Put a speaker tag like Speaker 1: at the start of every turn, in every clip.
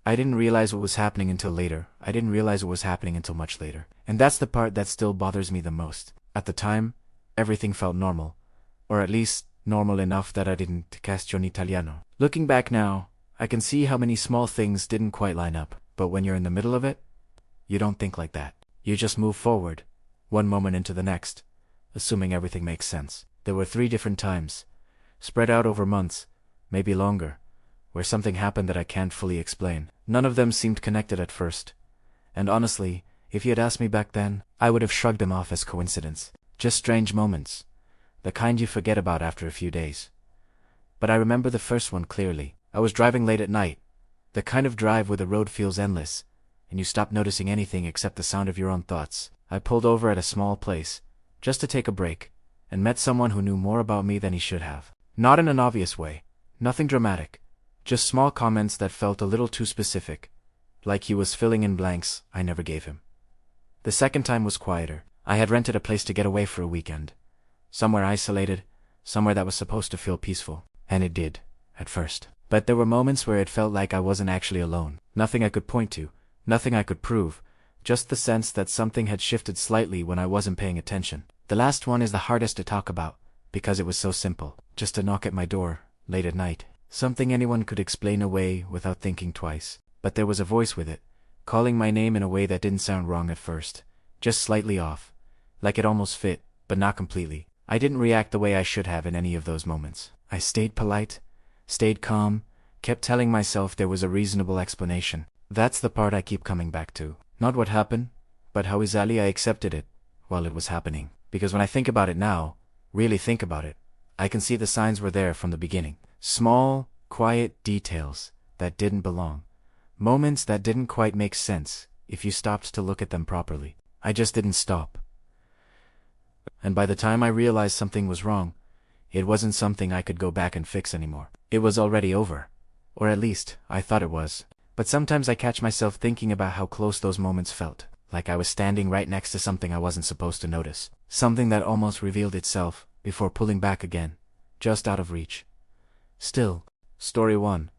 Speaker 1: I didn't realize what was happening until later. I didn't realize what was happening until much later. And that's the part that still bothers me the most. At the time, everything felt normal. Or at least, normal enough that I didn't question italiano. Looking back now, I can see how many small things didn't quite line up. But when you're in the middle of it, you don't think like that. You just move forward, one moment into the next, assuming everything makes sense. There were 3 different times, spread out over months, maybe longer, where something happened that I can't fully explain. None of them seemed connected at first. And honestly, if you had asked me back then, I would have shrugged them off as coincidence. Just strange moments. The kind you forget about after a few days. But I remember the first one clearly. I was driving late at night. The kind of drive where the road feels endless, and you stop noticing anything except the sound of your own thoughts. I pulled over at a small place, just to take a break, and met someone who knew more about me than he should have. Not in an obvious way. Nothing dramatic. Just small comments that felt a little too specific. Like he was filling in blanks I never gave him. The second time was quieter. I had rented a place to get away for a weekend. Somewhere isolated, somewhere that was supposed to feel peaceful. And it did, at first. But there were moments where it felt like I wasn't actually alone. Nothing I could point to, nothing I could prove, just the sense that something had shifted slightly when I wasn't paying attention. The last one is the hardest to talk about, because it was so simple. Just a knock at my door, late at night. Something anyone could explain away without thinking twice. But there was a voice with it, calling my name in a way that didn't sound wrong at first. Just slightly off. Like it almost fit, but not completely. I didn't react the way I should have in any of those moments. I stayed polite, stayed calm, kept telling myself there was a reasonable explanation. That's the part I keep coming back to. Not what happened, but how easily I accepted it while it was happening. Because when I think about it now, really think about it, I can see the signs were there from the beginning. Small, quiet details that didn't belong. Moments that didn't quite make sense if you stopped to look at them properly. I just didn't stop. And by the time I realized something was wrong, it wasn't something I could go back and fix anymore. It was already over. Or at least, I thought it was. But sometimes I catch myself thinking about how close those moments felt. Like I was standing right next to something I wasn't supposed to notice. Something that almost revealed itself before pulling back again, just out of reach. Still, story 1.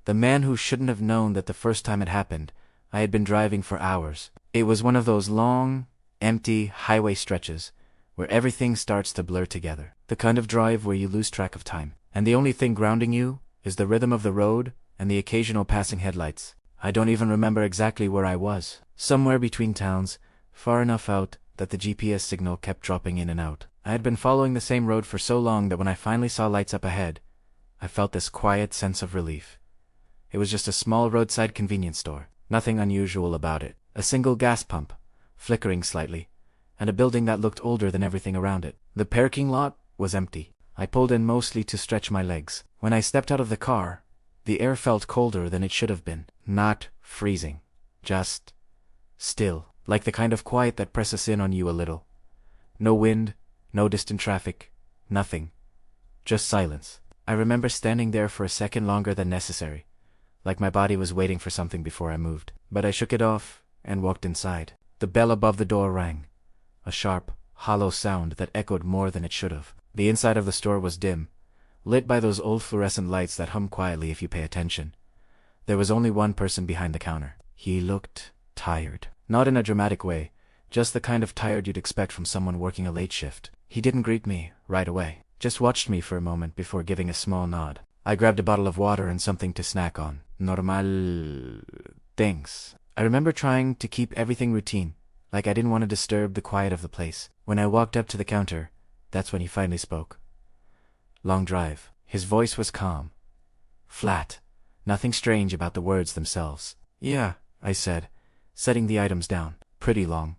Speaker 1: The man who shouldn't have known that the first time it happened, I had been driving for hours. It was one of those long, empty highway stretches where everything starts to blur together. The kind of drive where you lose track of time. And the only thing grounding you is the rhythm of the road and the occasional passing headlights. I don't even remember exactly where I was. Somewhere between towns, far enough out that the GPS signal kept dropping in and out. I had been following the same road for so long that when I finally saw lights up ahead, I felt this quiet sense of relief. It was just a small roadside convenience store. Nothing unusual about it. A single gas pump, flickering slightly, and a building that looked older than everything around it. The parking lot was empty. I pulled in mostly to stretch my legs. When I stepped out of the car, the air felt colder than it should have been. Not freezing. Just still. Like the kind of quiet that presses in on you a little. No wind, no distant traffic, nothing. Just silence. I remember standing there for a second longer than necessary, like my body was waiting for something before I moved. But I shook it off and walked inside. The bell above the door rang. A sharp, hollow sound that echoed more than it should have. The inside of the store was dim, lit by those old fluorescent lights that hum quietly if you pay attention. There was only one person behind the counter. He looked tired. Not in a dramatic way, just the kind of tired you'd expect from someone working a late shift. He didn't greet me right away, just watched me for a moment before giving a small nod. I grabbed a bottle of water and something to snack on. Normal things. I remember trying to keep everything routine, like I didn't want to disturb the quiet of the place. When I walked up to the counter, that's when he finally spoke. Long drive. His voice was calm. Flat. Nothing strange about the words themselves. Yeah, I said, setting the items down. Pretty long.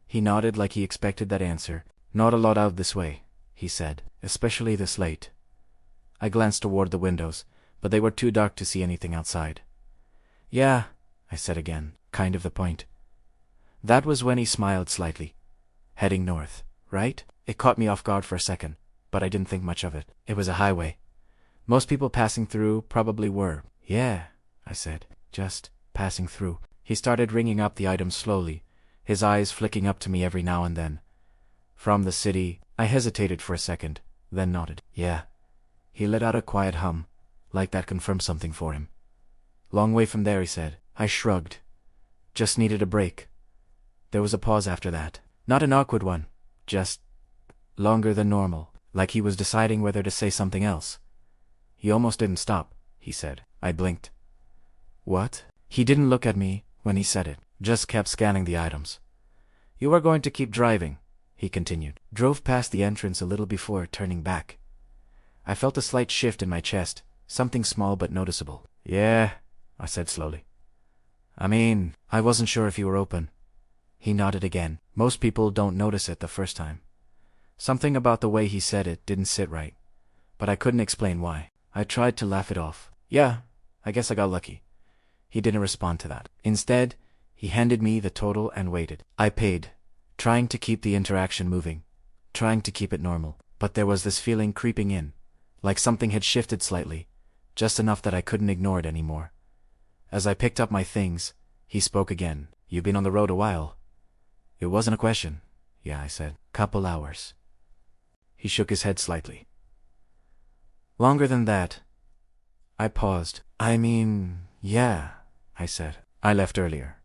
Speaker 1: He nodded like he expected that answer. Not a lot out this way, he said, especially this late. I glanced toward the windows, but they were too dark to see anything outside. Yeah, I said again, kind of the point. That was when he smiled slightly. Heading north, right? It caught me off guard for a second, but I didn't think much of it. It was a highway. Most people passing through probably were. Yeah, I said, just passing through. He started ringing up the items slowly, his eyes flicking up to me every now and then. From the city. I hesitated for a second, then nodded. Yeah. He let out a quiet hum, like that confirmed something for him. Long way from there, he said. I shrugged. Just needed a break. There was a pause after that. Not an awkward one. Just longer than normal, like he was deciding whether to say something else. He almost didn't stop, he said. I blinked. What? He didn't look at me when he said it, just kept scanning the items. You are going to keep driving, he continued. Drove past the entrance a little before turning back. I felt a slight shift in my chest, something small but noticeable. Yeah, I said slowly. I mean, I wasn't sure if you were open. He nodded again. Most people don't notice it the first time. Something about the way he said it didn't sit right, but I couldn't explain why. I tried to laugh it off. Yeah, I guess I got lucky. He didn't respond to that. Instead, he handed me the total and waited. I paid, trying to keep the interaction moving, trying to keep it normal. But there was this feeling creeping in, like something had shifted slightly, just enough that I couldn't ignore it anymore. As I picked up my things, he spoke again. You've been on the road a while. It wasn't a question. Yeah, I said. Couple hours. He shook his head slightly. Longer than that. I paused. I mean, yeah, I said. I left earlier.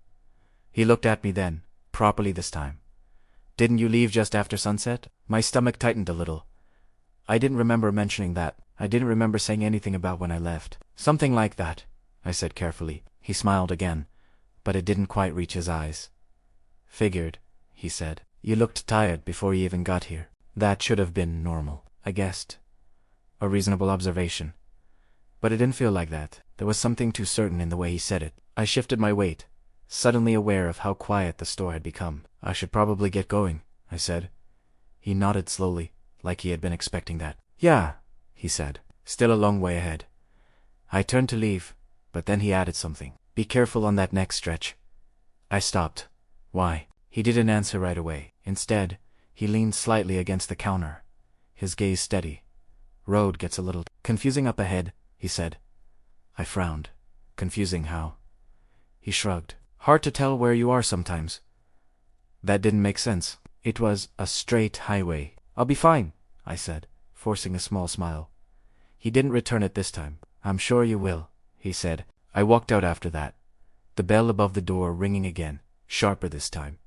Speaker 1: He looked at me then, properly this time. Didn't you leave just after sunset? My stomach tightened a little. I didn't remember mentioning that. I didn't remember saying anything about when I left. Something like that, I said carefully. He smiled again, but it didn't quite reach his eyes. Figured, he said. You looked tired before you even got here. That should have been normal, I guessed. A reasonable observation. But it didn't feel like that. There was something too certain in the way he said it. I shifted my weight, suddenly aware of how quiet the store had become. I should probably get going, I said. He nodded slowly, like he had been expecting that. Yeah, he said. Still a long way ahead. I turned to leave, but then he added something. Be careful on that next stretch. I stopped. Why? He didn't answer right away. Instead, he leaned slightly against the counter, his gaze steady. Road gets a little confusing up ahead, he said. I frowned. Confusing how? He shrugged. Hard to tell where you are sometimes. That didn't make sense. It was a straight highway. I'll be fine, I said, forcing a small smile. He didn't return it this time. I'm sure you will, he said. I walked out after that, the bell above the door ringing again, sharper this time.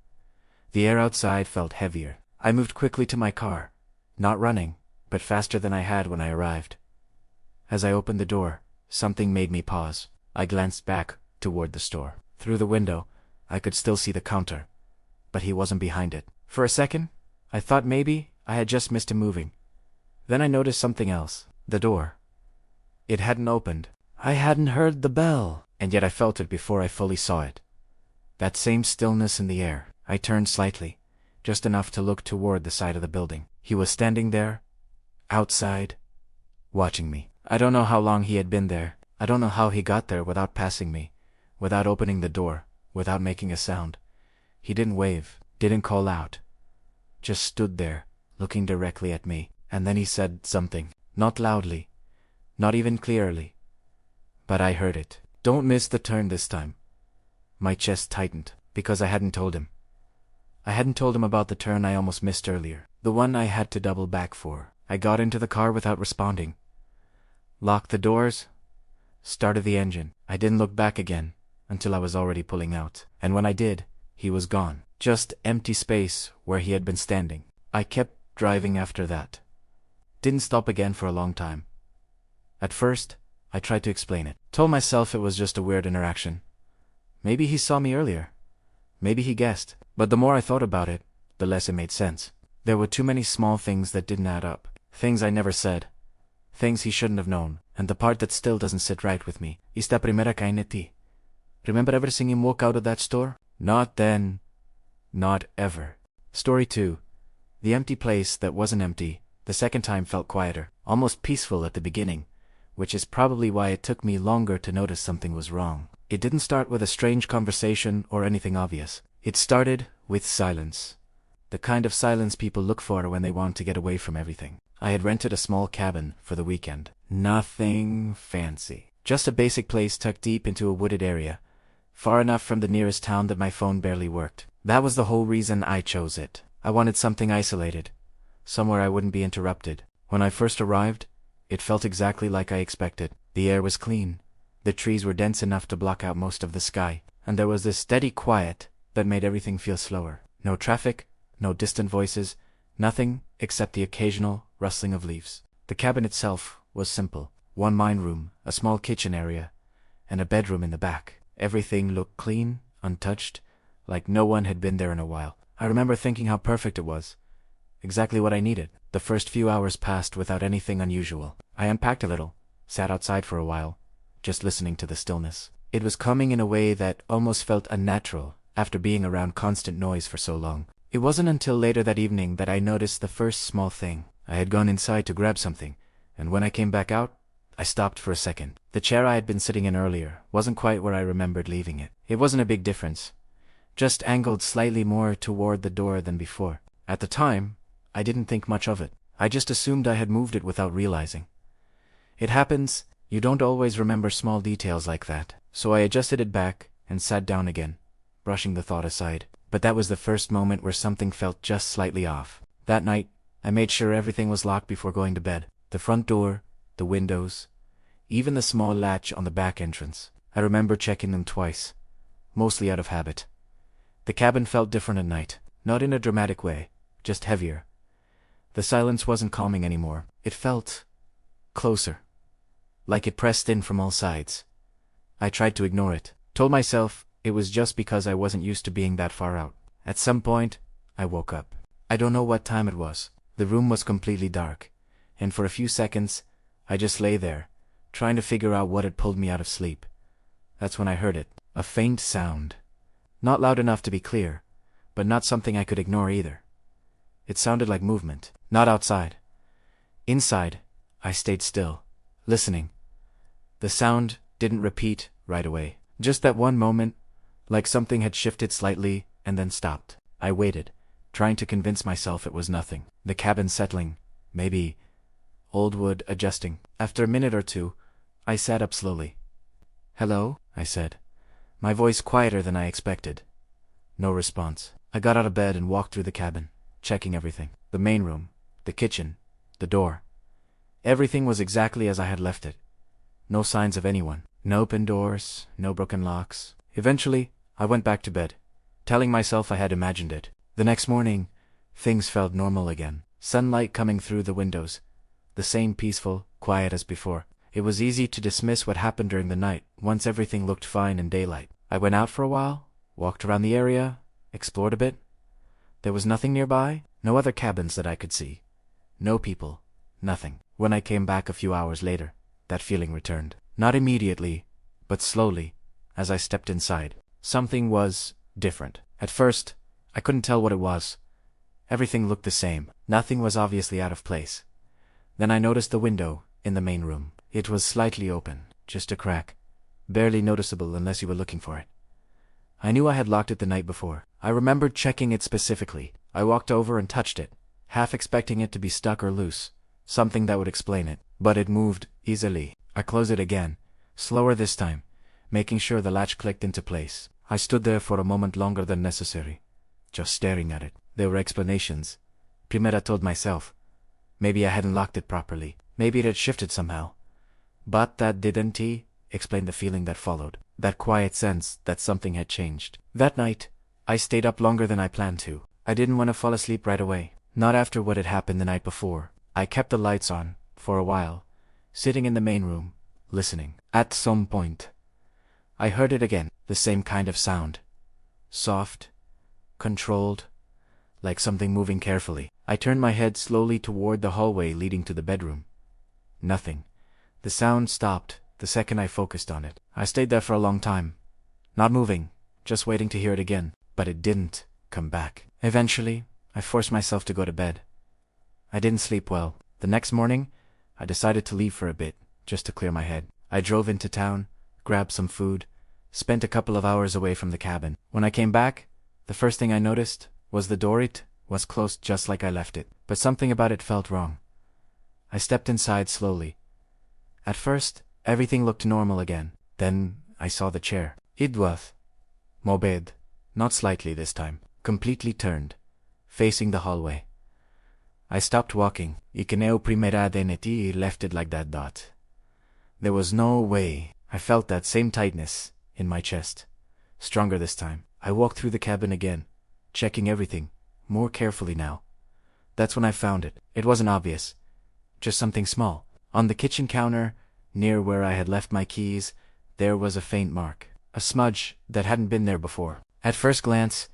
Speaker 1: The air outside felt heavier. I moved quickly to my car, not running, but faster than I had when I arrived. As I opened the door, something made me pause. I glanced back toward the store. Through the window, I could still see the counter, but he wasn't behind it. For a second, I thought maybe I had just missed him moving. Then I noticed something else. The door. It hadn't opened. I hadn't heard the bell, and yet I felt it before I fully saw it. That same stillness in the air. I turned slightly, just enough to look toward the side of the building. He was standing there, outside, watching me. I don't know how long he had been there. I don't know how he got there without passing me, without opening the door, without making a sound. He didn't wave, didn't call out. Just stood there, looking directly at me. And then he said something, not loudly, not even clearly. But I heard it. Don't miss the turn this time. My chest tightened, because I hadn't told him. I hadn't told him about the turn I almost missed earlier, the one I had to double back for. I got into the car without responding. Locked the doors, started the engine. I didn't look back again until I was already pulling out. And when I did, he was gone. Just empty space where he had been standing. I kept driving after that. Didn't stop again for a long time. At first, I tried to explain it. Told myself it was just a weird interaction. Maybe he saw me earlier. Maybe he guessed. But the more I thought about it, the less it made sense. There were too many small things that didn't add up. Things I never said. Things he shouldn't have known. And the part that still doesn't sit right with me. Esta primera cae en ti. Remember ever seeing him walk out of that store? Not then. Not ever. Story 2. The empty place that wasn't empty, the second time felt quieter, almost peaceful at the beginning, which is probably why it took me longer to notice something was wrong. It didn't start with a strange conversation or anything obvious. It started with silence. The kind of silence people look for when they want to get away from everything. I had rented a small cabin for the weekend. Nothing fancy. Just a basic place tucked deep into a wooded area, far enough from the nearest town that my phone barely worked. That was the whole reason I chose it. I wanted something isolated, somewhere I wouldn't be interrupted. When I first arrived, it felt exactly like I expected. The air was clean, The trees were dense enough to block out most of the sky, and there was this steady quiet that made everything feel slower. No traffic, no distant voices, nothing except the occasional rustling of leaves. The cabin itself was simple. One mine room, a small kitchen area, and a bedroom in the back. Everything looked clean, untouched, like no one had been there in a while. I remember thinking how perfect it was. Exactly what I needed. The first few hours passed without anything unusual. I unpacked a little, sat outside for a while, just listening to the stillness. It was calming in a way that almost felt unnatural after being around constant noise for so long. It wasn't until later that evening that I noticed the first small thing. I had gone inside to grab something, and when I came back out, I stopped for a second. The chair I had been sitting in earlier wasn't quite where I remembered leaving it. It wasn't a big difference, just angled slightly more toward the door than before. At the time, I didn't think much of it. I just assumed I had moved it without realizing. It happens, you don't always remember small details like that. So I adjusted it back and sat down again, brushing the thought aside. But that was the first moment where something felt just slightly off. That night, I made sure everything was locked before going to bed. The front door, the windows, even the small latch on the back entrance. I remember checking them twice, mostly out of habit. The cabin felt different at night, not in a dramatic way, just heavier. The silence wasn't calming anymore. It felt closer, like it pressed in from all sides. I tried to ignore it, told myself it was just because I wasn't used to being that far out. At some point, I woke up. I don't know what time it was. The room was completely dark, and for a few seconds, I just lay there, trying to figure out what had pulled me out of sleep. That's when I heard it. A faint sound. Not loud enough to be clear, but not something I could ignore either. It sounded like movement. Not outside. Inside, I stayed still, listening. The sound didn't repeat right away. Just that one moment, like something had shifted slightly and then stopped. I waited, trying to convince myself it was nothing. The cabin settling, maybe old wood adjusting. After a minute or two, I sat up slowly. "Hello?" I said, my voice quieter than I expected. No response. I got out of bed and walked through the cabin, checking everything. The main room, the kitchen, the door. Everything was exactly as I had left it. No signs of anyone. No open doors, no broken locks. Eventually, I went back to bed, telling myself I had imagined it. The next morning, things felt normal again. Sunlight coming through the windows, the same peaceful, quiet as before. It was easy to dismiss what happened during the night, once everything looked fine in daylight. I went out for a while, walked around the area, explored a bit. There was nothing nearby, no other cabins that I could see. No people, nothing. When I came back a few hours later, that feeling returned. Not immediately, but slowly, as I stepped inside. Something was different. At first, I couldn't tell what it was. Everything looked the same. Nothing was obviously out of place. Then I noticed the window in the main room. It was slightly open, just a crack, barely noticeable unless you were looking for it. I knew I had locked it the night before. I remembered checking it specifically. I walked over and touched it, half expecting it to be stuck or loose, something that would explain it. But it moved easily. I closed it again, slower this time, making sure the latch clicked into place. I stood there for a moment longer than necessary, just staring at it. There were explanations. Primera told myself. Maybe I hadn't locked it properly. Maybe it had shifted somehow. But that didn't explain the feeling that followed. That quiet sense that something had changed. That night, I stayed up longer than I planned to. I didn't want to fall asleep right away. Not after what had happened the night before. I kept the lights on, for a while, sitting in the main room, listening. At some point, I heard it again. The same kind of sound. Soft, controlled, like something moving carefully. I turned my head slowly toward the hallway leading to the bedroom. Nothing. The sound stopped the second I focused on it. I stayed there for a long time, not moving, just waiting to hear it again. But it didn't come back. Eventually, I forced myself to go to bed. I didn't sleep well. The next morning, I decided to leave for a bit, just to clear my head. I drove into town, grabbed some food, spent a couple of hours away from the cabin. When I came back, the first thing I noticed was the door. It was closed just like I left it, but something about it felt wrong. I stepped inside slowly. At first, everything looked normal again. Then, I saw the chair. It was mobed, not slightly this time, completely turned, facing the hallway. I stopped walking. Ikeneo primera deneti left it like that. There was no way I felt that same tightness in my chest. Stronger this time. I walked through the cabin again, checking everything, more carefully now. That's when I found it. It wasn't obvious. Just something small. On the kitchen counter, near where I had left my keys, there was a faint mark. A smudge that hadn't been there before. At first glance,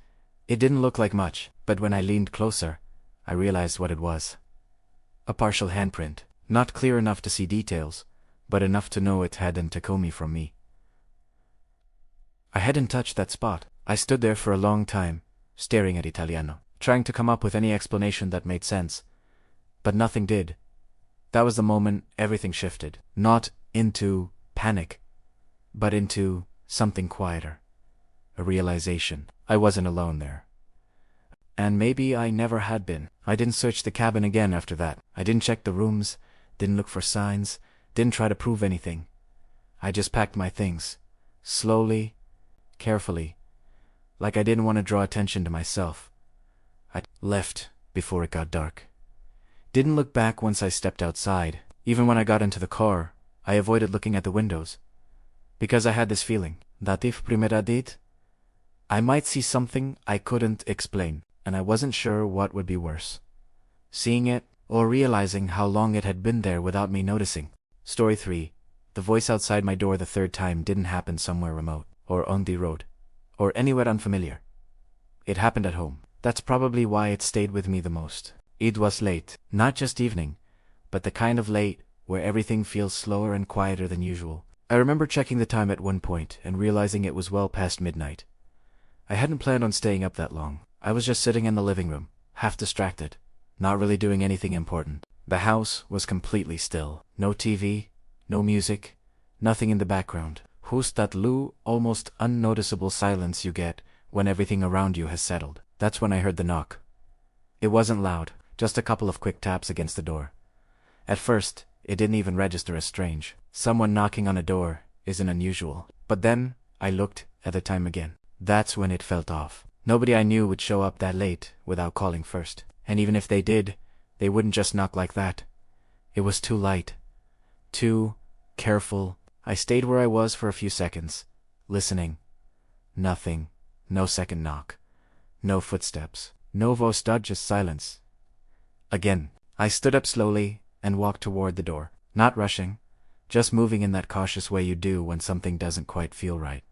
Speaker 1: it didn't look like much, but when I leaned closer, I realized what it was. A partial handprint. Not clear enough to see details, but enough to know it hadn't taken from me. I hadn't touched that spot. I stood there for a long time, staring at Italiano, trying to come up with any explanation that made sense. But nothing did. That was the moment everything shifted. Not into panic, but into something quieter. A realization. I wasn't alone there. And maybe I never had been. I didn't search the cabin again after that. I didn't check the rooms, didn't look for signs, didn't try to prove anything. I just packed my things. Slowly, carefully. Like I didn't want to draw attention to myself. I left before it got dark. Didn't look back once I stepped outside. Even when I got into the car, I avoided looking at the windows. Because I had this feeling that if primera did, I might see something I couldn't explain, and I wasn't sure what would be worse. Seeing it, or realizing how long it had been there without me noticing. Story 3. The voice outside my door the third time didn't happen somewhere remote, or on the road, or anywhere unfamiliar. It happened at home. That's probably why it stayed with me the most. It was late, not just evening, but the kind of late where everything feels slower and quieter than usual. I remember checking the time at one point and realizing it was well past midnight. I hadn't planned on staying up that long. I was just sitting in the living room, half distracted, not really doing anything important. The house was completely still. No TV, no music, nothing in the background. Just that low, almost unnoticeable silence you get when everything around you has settled. That's when I heard the knock. It wasn't loud, just a couple of quick taps against the door. At first, it didn't even register as strange. Someone knocking on a door isn't unusual. But then, I looked at the time again. That's when it felt off. Nobody I knew would show up that late without calling first. And even if they did, they wouldn't just knock like that. It was too light. Too careful. I stayed where I was for a few seconds, listening. Nothing. No second knock. No footsteps. No voice, just silence. Again, I stood up slowly and walked toward the door. Not rushing, just moving in that cautious way you do when something doesn't quite feel right,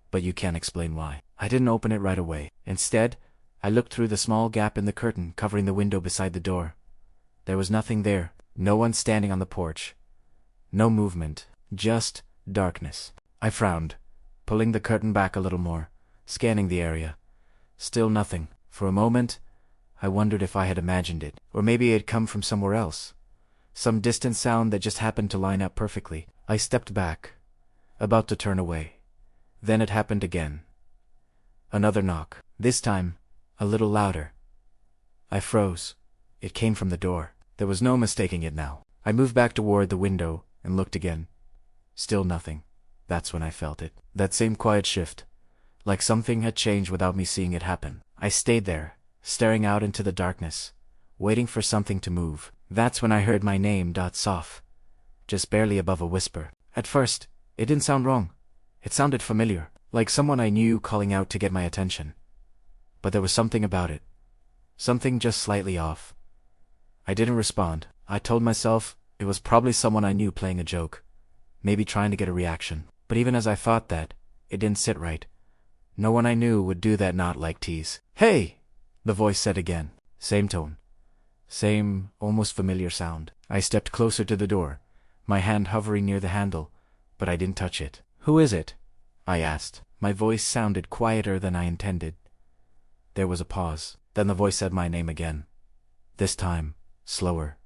Speaker 1: but you can't explain why. I didn't open it right away. Instead, I looked through the small gap in the curtain covering the window beside the door. There was nothing there. No one standing on the porch. No movement. Just darkness. I frowned, pulling the curtain back a little more, scanning the area. Still nothing. For a moment, I wondered if I had imagined it, or maybe it had come from somewhere else. Some distant sound that just happened to line up perfectly. I stepped back, about to turn away. Then it happened again. Another knock. This time, a little louder. I froze. It came from the door. There was no mistaking it now. I moved back toward the window and looked again. Still nothing. That's when I felt it. That same quiet shift. Like something had changed without me seeing it happen. I stayed there, staring out into the darkness, waiting for something to move. That's when I heard my name soft, just barely above a whisper. At first, it didn't sound wrong. It sounded familiar, like someone I knew calling out to get my attention. But there was something about it. Something just slightly off. I didn't respond. I told myself it was probably someone I knew playing a joke, maybe trying to get a reaction. But even as I thought that, it didn't sit right. No one I knew would do that, not like tease. "Hey!" the voice said again. Same tone. Same, almost familiar sound. I stepped closer to the door, my hand hovering near the handle, but I didn't touch it. "Who is it?" I asked. My voice sounded quieter than I intended. There was a pause. Then the voice said my name again. This time, slower.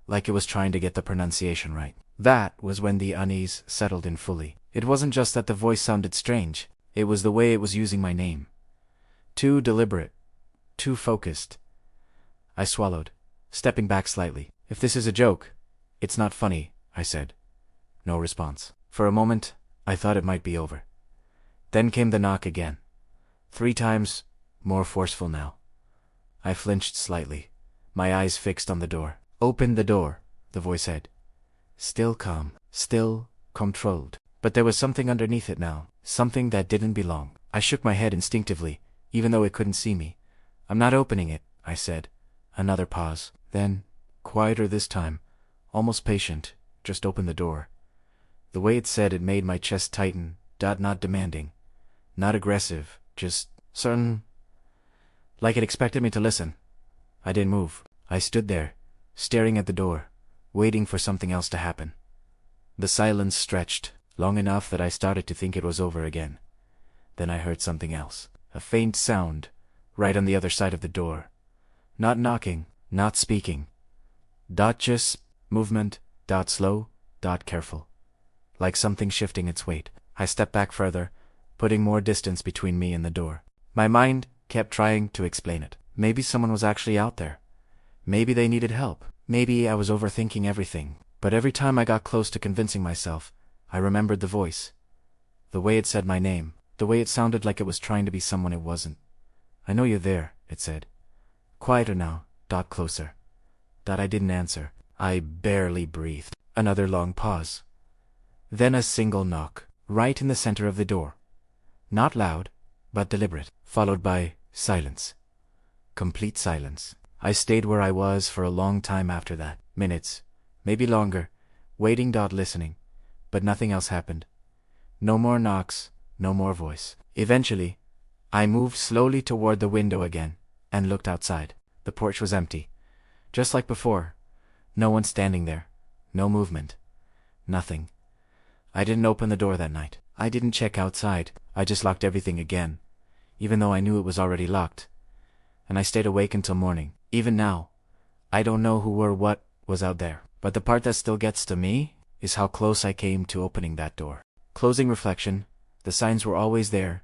Speaker 1: Like it was trying to get the pronunciation right. That was when the unease settled in fully. It wasn't just that the voice sounded strange. It was the way it was using my name. Too deliberate. Too focused. I swallowed, stepping back slightly. "If this is a joke, it's not funny," I said. No response. For a moment, I thought it might be over. Then came the knock again. 3 times, more forceful now. I flinched slightly, my eyes fixed on the door. "Open the door," the voice said. Still calm, still controlled. But there was something underneath it now, something that didn't belong. I shook my head instinctively, even though it couldn't see me. "I'm not opening it," I said. Another pause. Then, quieter this time, almost patient, "Just open the door." The way it said it made my chest tighten, not demanding, not aggressive, just certain. Like it expected me to listen. I didn't move. I stood there, staring at the door, waiting for something else to happen. The silence stretched, long enough that I started to think it was over again. Then I heard something else. A faint sound, right on the other side of the door. Not knocking, not speaking. Just movement, slow, careful. Like something shifting its weight. I stepped back further, putting more distance between me and the door. My mind kept trying to explain it. Maybe someone was actually out there. Maybe they needed help. Maybe I was overthinking everything. But every time I got close to convincing myself, I remembered the voice. The way it said my name. The way it sounded like it was trying to be someone it wasn't. "I know you're there," it said. "Quieter now, closer." I didn't answer. I barely breathed. Another long pause. Then a single knock, right in the center of the door. Not loud, but deliberate, followed by silence. Complete silence. I stayed where I was for a long time after that. Minutes, maybe longer, waiting, listening. But nothing else happened. No more knocks, no more voice. Eventually, I moved slowly toward the window again, and looked outside. The porch was empty. Just like before. No one standing there. No movement. Nothing. I didn't open the door that night. I didn't check outside. I just locked everything again, even though I knew it was already locked. And I stayed awake until morning. Even now, I don't know who or what was out there. But the part that still gets to me is how close I came to opening that door. Closing reflection, the signs were always there.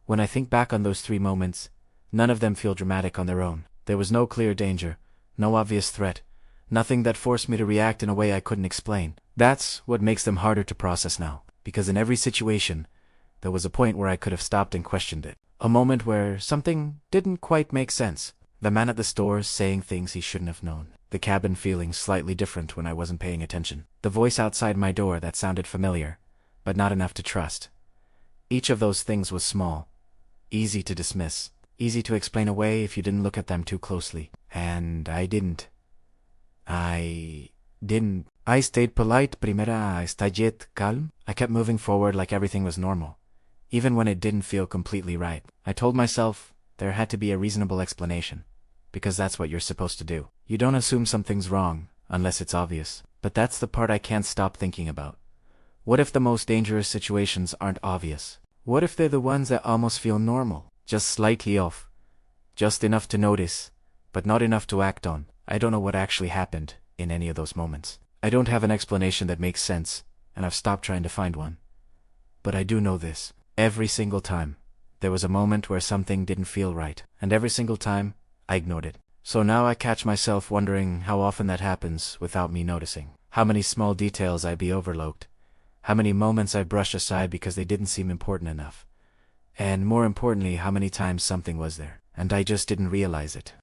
Speaker 1: When I think back on those 3 moments, none of them feel dramatic on their own. There was no clear danger, no obvious threat, nothing that forced me to react in a way I couldn't explain. That's what makes them harder to process now, because in every situation, there was a point where I could have stopped and questioned it. A moment where something didn't quite make sense. The man at the store saying things he shouldn't have known. The cabin feeling slightly different when I wasn't paying attention. The voice outside my door that sounded familiar, but not enough to trust. Each of those things was small, easy to dismiss, easy to explain away if you didn't look at them too closely. And I didn't. I stayed polite, primera stayed calm. I kept moving forward like everything was normal, even when it didn't feel completely right. I told myself there had to be a reasonable explanation, because that's what you're supposed to do. You don't assume something's wrong, unless it's obvious. But that's the part I can't stop thinking about. What if the most dangerous situations aren't obvious? What if they're the ones that almost feel normal? Just slightly off. Just enough to notice, but not enough to act on. I don't know what actually happened in any of those moments. I don't have an explanation that makes sense, and I've stopped trying to find one. But I do know this. Every single time, there was a moment where something didn't feel right, and every single time, I ignored it. So now I catch myself wondering how often that happens without me noticing. How many small details I'd be overlooked. How many moments I brushed aside because they didn't seem important enough. And more importantly, how many times something was there, and I just didn't realize it.